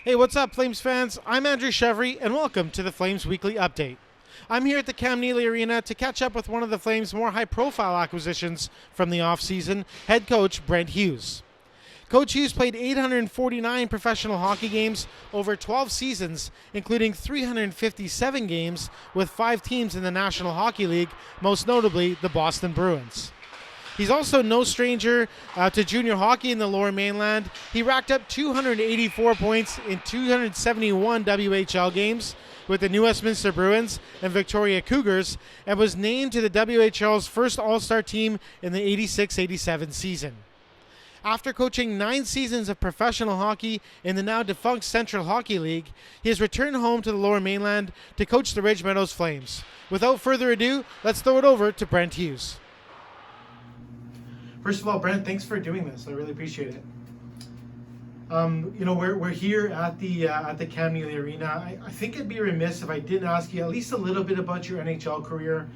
Hey, what's up, Flames fans? I'm Andrew Chevry, and welcome to the Flames Weekly Update. I'm here at the Cam Neely Arena to catch up with one of the Flames' more high-profile acquisitions from the offseason, head coach Brent Hughes. Coach Hughes played 849 professional hockey games over 12 seasons, including 357 games with 5 teams in the National Hockey League, most notably the Boston Bruins. He's also no stranger to junior hockey in the Lower Mainland. He racked up 284 points in 271 WHL games with the New Westminster Bruins and Victoria Cougars, and was named to the WHL's first All-Star team in the 86-87 season. After coaching 9 seasons of professional hockey in the now defunct Central Hockey League, he has returned home to the Lower Mainland to coach the Ridge Meadows Flames. Without further ado, let's throw it over to Brent Hughes. First of all, Brent, thanks for doing this. I really appreciate it. We're here at the Cam Neely Arena. I think it'd be remiss if I didn't ask you at least a little bit about your NHL career,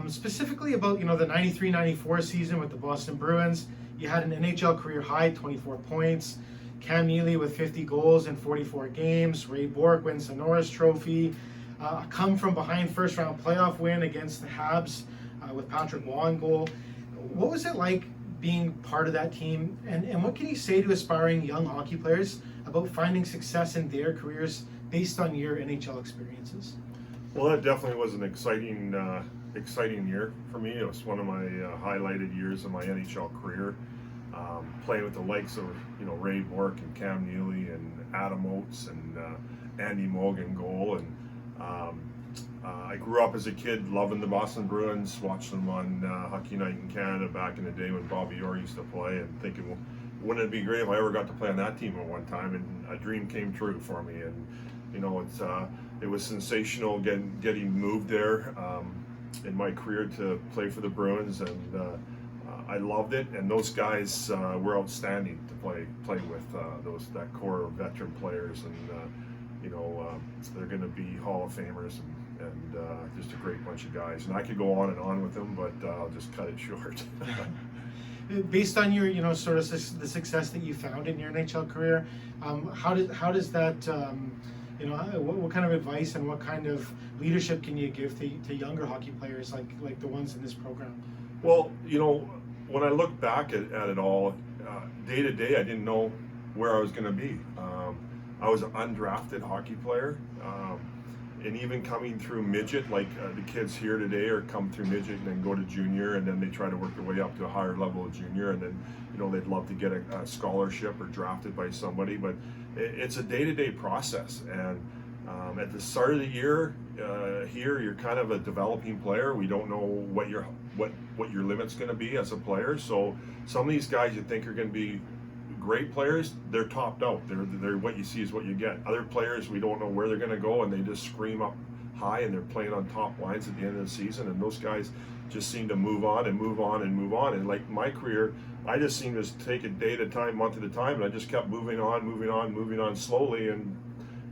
specifically about the 93-94 season with the Boston Bruins. You had an NHL career high, 24 points. Cam Neely with 50 goals in 44 games. Ray Bourque wins the Norris Trophy. A come from behind first round playoff win against the Habs with Patrick Waugh in goal. What was it like being part of that team, and what can you say to aspiring young hockey players about finding success in their careers based on your NHL experiences? Well, that definitely was an exciting year for me. It was one of my highlighted years of my NHL career, playing with the likes of Ray Bourque and Cam Neely and Adam Oates and Andy Moog in goal. And I grew up as a kid loving the Boston Bruins, watched them on Hockey Night in Canada back in the day when Bobby Orr used to play, and thinking, well, wouldn't it be great if I ever got to play on that team at one time? And a dream came true for me. And it was sensational getting moved there in my career to play for the Bruins, and I loved it. And those guys were outstanding to play with. That core of veteran players, and they're going to be Hall of Famers, and just a great bunch of guys. And I could go on and on with them, but I'll just cut it short. Based on your sort of the success that you found in your NHL career, how does that what kind of advice and what kind of leadership can you give to younger hockey players like the ones in this program? Well, when I look back at it all, day to day, I didn't know where I was going to be. I was an undrafted hockey player, and even coming through midget, like the kids here today, or come through midget and then go to junior, and then they try to work their way up to a higher level of junior, and then they'd love to get a scholarship or drafted by somebody. But it's a day-to-day process, and at the start of the year, here you're kind of a developing player. We don't know what your limit's going to be as a player. So some of these guys you think are going to be great players, they're topped out. They're what you see is what you get. Other players, we don't know where they're going to go, and they just scream up high, and they're playing on top lines at the end of the season. And those guys just seem to move on and move on and move on. And like my career, I just seemed to take it day at a time, month at a time, and I just kept moving on slowly, and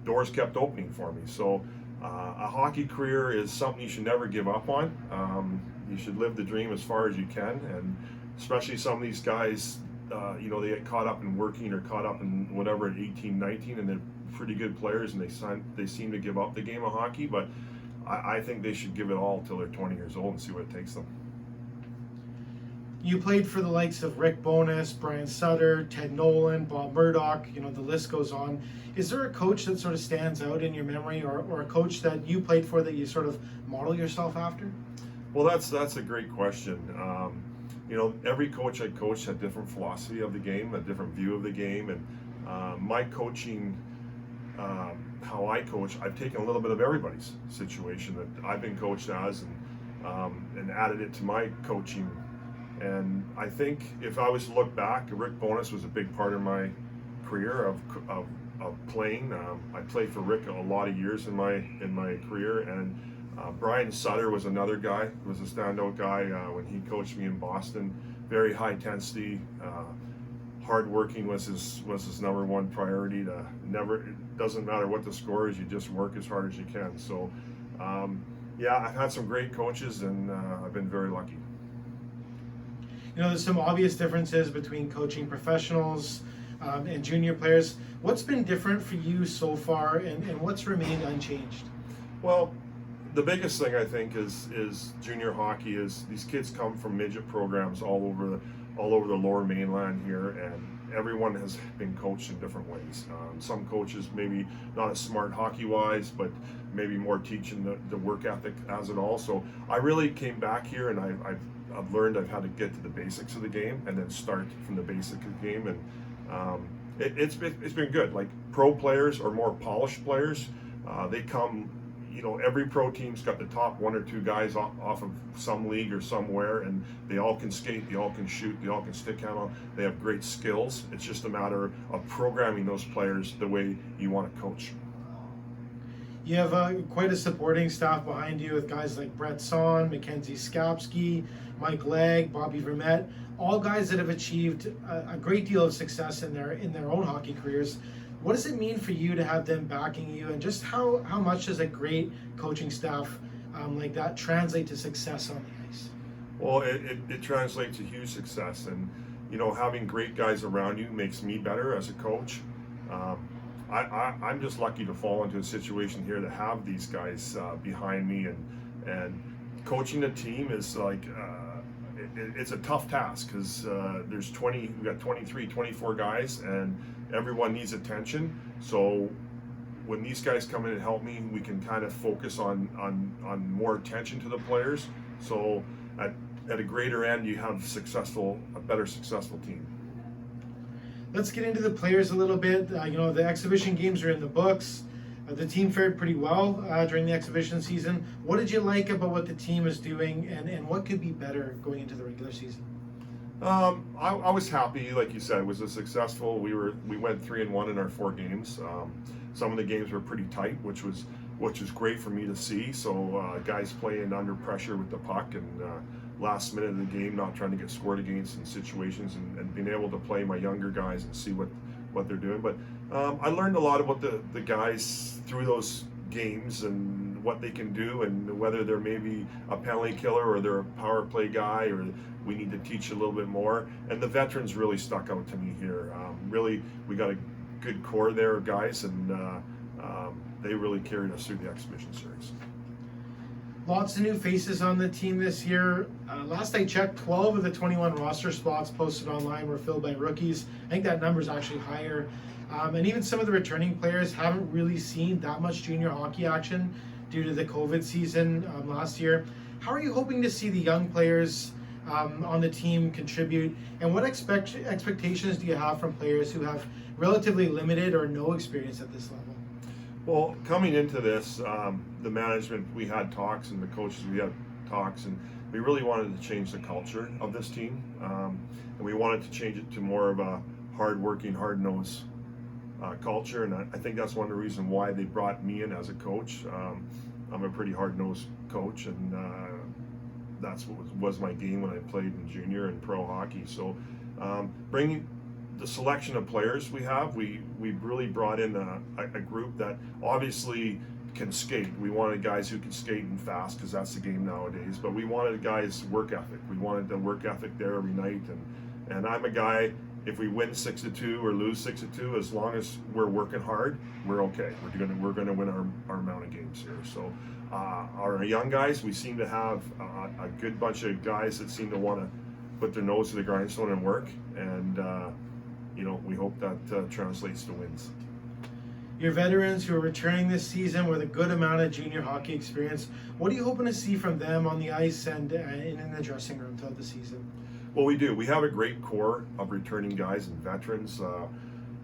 doors kept opening for me. So a hockey career is something you should never give up on. You should live the dream as far as you can, and especially some of these guys, they get caught up in working or caught up in whatever at 18, 19, and they're pretty good players, and they seem to give up the game of hockey. But I think they should give it all until they're 20 years old and see what it takes them. You played for the likes of Rick Bowness, Brian Sutter, Ted Nolan, Bob Murdoch, the list goes on. Is there a coach that sort of stands out in your memory, or a coach that you played for that you sort of model yourself after? Well, that's a great question. Every coach I coached had a different philosophy of the game, a different view of the game, and my coaching, how I coach, I've taken a little bit of everybody's situation that I've been coached as, and added it to my coaching. And I think if I was to look back, Rick Bowness was a big part of my career of playing. I played for Rick a lot of years in my career, and Brian Sutter was another guy, was a standout guy when he coached me in Boston. Very high intensity, hard working was his number one priority. It doesn't matter what the score is, you just work as hard as you can. So I've had some great coaches, and I've been very lucky. There's some obvious differences between coaching professionals and junior players. What's been different for you so far, and what's remained unchanged? Well, the biggest thing I think is junior hockey is these kids come from midget programs all over the lower mainland here, and everyone has been coached in different ways. Some coaches maybe not as smart hockey wise, but maybe more teaching the work ethic as it all. So I really came back here, and I've learned I've had to get to the basics of the game and then start from the basics of the game, and it's been good. Like pro players or more polished players, they come. You know, every pro team's got the top one or two guys off of some league or somewhere, and they all can skate, they all can shoot, they all can stick handle. They have great skills. It's just a matter of programming those players the way you want to coach. You have quite a supporting staff behind you with guys like Brett Son, Mackenzie Skapski, Mike Legg, Bobby Vermette, all guys that have achieved a great deal of success in their own hockey careers. What does it mean for you to have them backing you, and just how much does a great coaching staff like that translate to success on the ice? Well, it translates to huge success, and you know, having great guys around you makes me better as a coach. I'm just lucky to fall into a situation here to have these guys behind me, and coaching a team is like it's a tough task because we got 23, 24 guys, and everyone needs attention. So when these guys come in and help me, we can kind of focus on more attention to the players. So at a greater end, you have a better successful team. Let's get into the players a little bit. The exhibition games are in the books. The team fared pretty well during the exhibition season. What did you like about what the team is doing, and what could be better going into the regular season? I was happy, like you said, it was a successful. We went 3-1 in our 4 games. Some of the games were pretty tight, which was great for me to see. So guys playing under pressure with the puck, and last minute of the game, not trying to get scored against in situations, and being able to play my younger guys and see what they're doing. But I learned a lot about the guys through those games and what they can do, and whether they're maybe a penalty killer or they're a power play guy, or we need to teach a little bit more. And the veterans really stuck out to me here. Really, we got a good core there of guys, and they really carried us through the exhibition series. Lots of new faces on the team this year. Last I checked, 12 of the 21 roster spots posted online were filled by rookies. I think that number is actually higher. And even some of the returning players haven't really seen that much junior hockey action due to the COVID season last year. How are you hoping to see the young players on the team contribute, and what expectations do you have from players who have relatively limited or no experience at this level? Well, coming into this, the management, we had talks, and the coaches, we had talks, and we really wanted to change the culture of this team, and we wanted to change it to more of a hard-working, hard-nosed culture, and I think that's one of the reasons why they brought me in as a coach. I'm a pretty hard-nosed coach, and that's what was my game when I played in junior and pro hockey. So bringing the selection of players we have, we really brought in a group that obviously can skate. We wanted guys who can skate and fast, because that's the game nowadays, but we wanted guys' work ethic. We wanted the work ethic there every night, and I'm a guy, if we win 6-2 or lose 6-2, as long as we're working hard, we're okay. We're gonna win our amount of games here. So our young guys, we seem to have a good bunch of guys that seem to want to put their nose to the grindstone and work, and we hope that translates to wins. Your veterans who are returning this season with a good amount of junior hockey experience, what are you hoping to see from them on the ice and in the dressing room throughout the season? Well, we do. We have a great core of returning guys and veterans,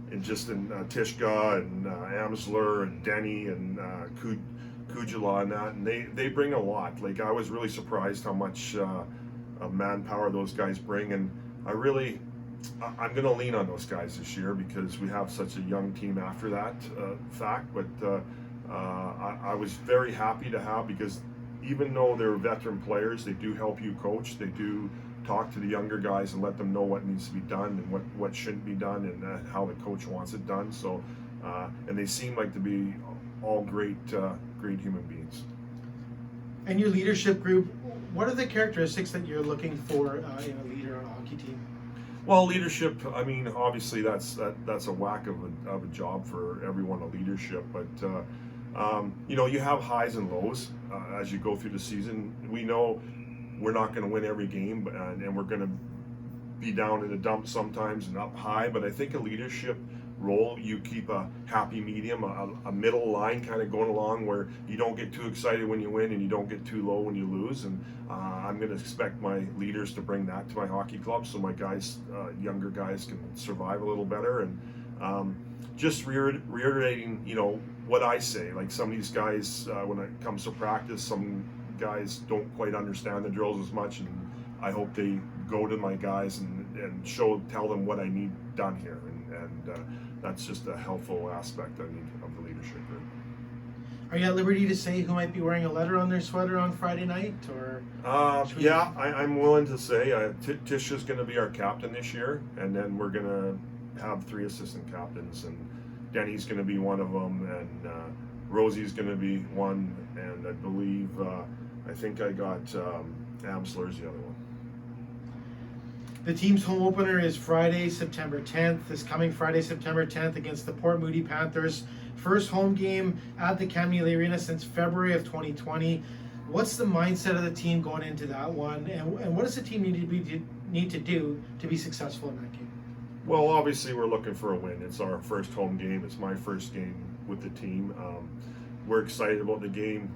in Tishka and Amsler and Denny and Kujala and that, and they bring a lot. Like, I was really surprised how much manpower those guys bring, and I'm going to lean on those guys this year because we have such a young team after that fact. But I was very happy to have, because even though they're veteran players, they do help you coach. They do talk to the younger guys and let them know what needs to be done and what shouldn't be done, and how the coach wants it done. So, and they seem like to be all great human beings. And your leadership group, what are the characteristics that you're looking for in a leader on a hockey team? Well, leadership. I mean, obviously that's a whack of a job for everyone of leadership. But you have highs and lows as you go through the season. We know we're not going to win every game, and we're going to be down in the dumps sometimes and up high. But I think a leadership role, you keep a happy medium, a middle line kind of going along where you don't get too excited when you win and you don't get too low when you lose. And I'm going to expect my leaders to bring that to my hockey club so my guys, younger guys, can survive a little better. And just reiterating, what I say. Like some of these guys, when it comes to practice, some guys don't quite understand the drills as much, and I hope they go to my guys and tell them what I need done here, and that's just a helpful aspect I need of the leadership group. Are you at liberty to say who might be wearing a letter on their sweater on Friday night, or? Yeah, I'm willing to say Tisha's going to be our captain this year, and then we're going to have 3 assistant captains, and Denny's going to be one of them, and Rosie's going to be one, and I believe I think I got Amsler's the other one. The team's home opener is Friday, September 10th. This coming Friday, September 10th, against the Port Moody Panthers. First home game at the Kamloops Arena since February of 2020. What's the mindset of the team going into that one, and what does the team need to do to be successful in that game? Well, obviously we're looking for a win. It's our first home game. It's my first game with the team. We're excited about the game.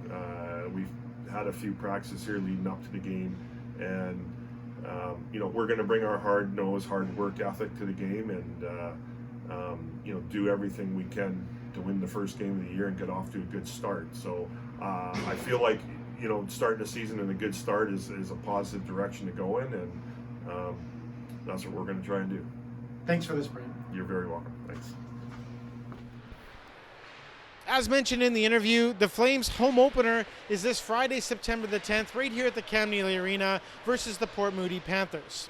We've had a few practices here leading up to the game, and we're going to bring our hard work ethic to the game, and do everything we can to win the first game of the year and get off to a good start. So I feel like starting the season in a good start is a positive direction to go in, and that's what we're going to try and do. Thanks for this, Brent. You're very welcome. Thanks. As mentioned in the interview, the Flames' home opener is this Friday, September the 10th, right here at the Kamloops Arena versus the Port Moody Panthers.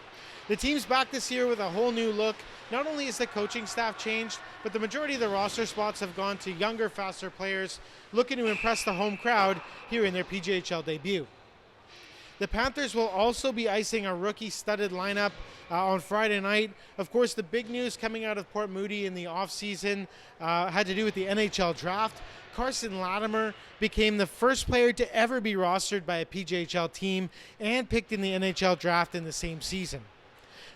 The team's back this year with a whole new look. Not only is the coaching staff changed, but the majority of the roster spots have gone to younger, faster players looking to impress the home crowd here in their PJHL debut. The Panthers will also be icing a rookie-studded lineup on Friday night. Of course, the big news coming out of Port Moody in the offseason had to do with the NHL draft. Carson Latimer became the first player to ever be rostered by a PJHL team and picked in the NHL draft in the same season.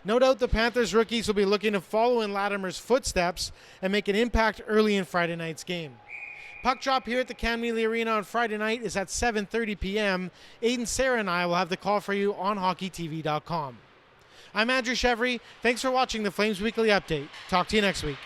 No doubt the Panthers rookies will be looking to follow in Latimer's footsteps and make an impact early in Friday night's game. Puck drop here at the Kamloops Arena on Friday night is at 7:30 p.m. Aiden, Sarah, and I will have the call for you on HockeyTV.com. I'm Andrew Chevry. Thanks for watching the Flames Weekly Update. Talk to you next week.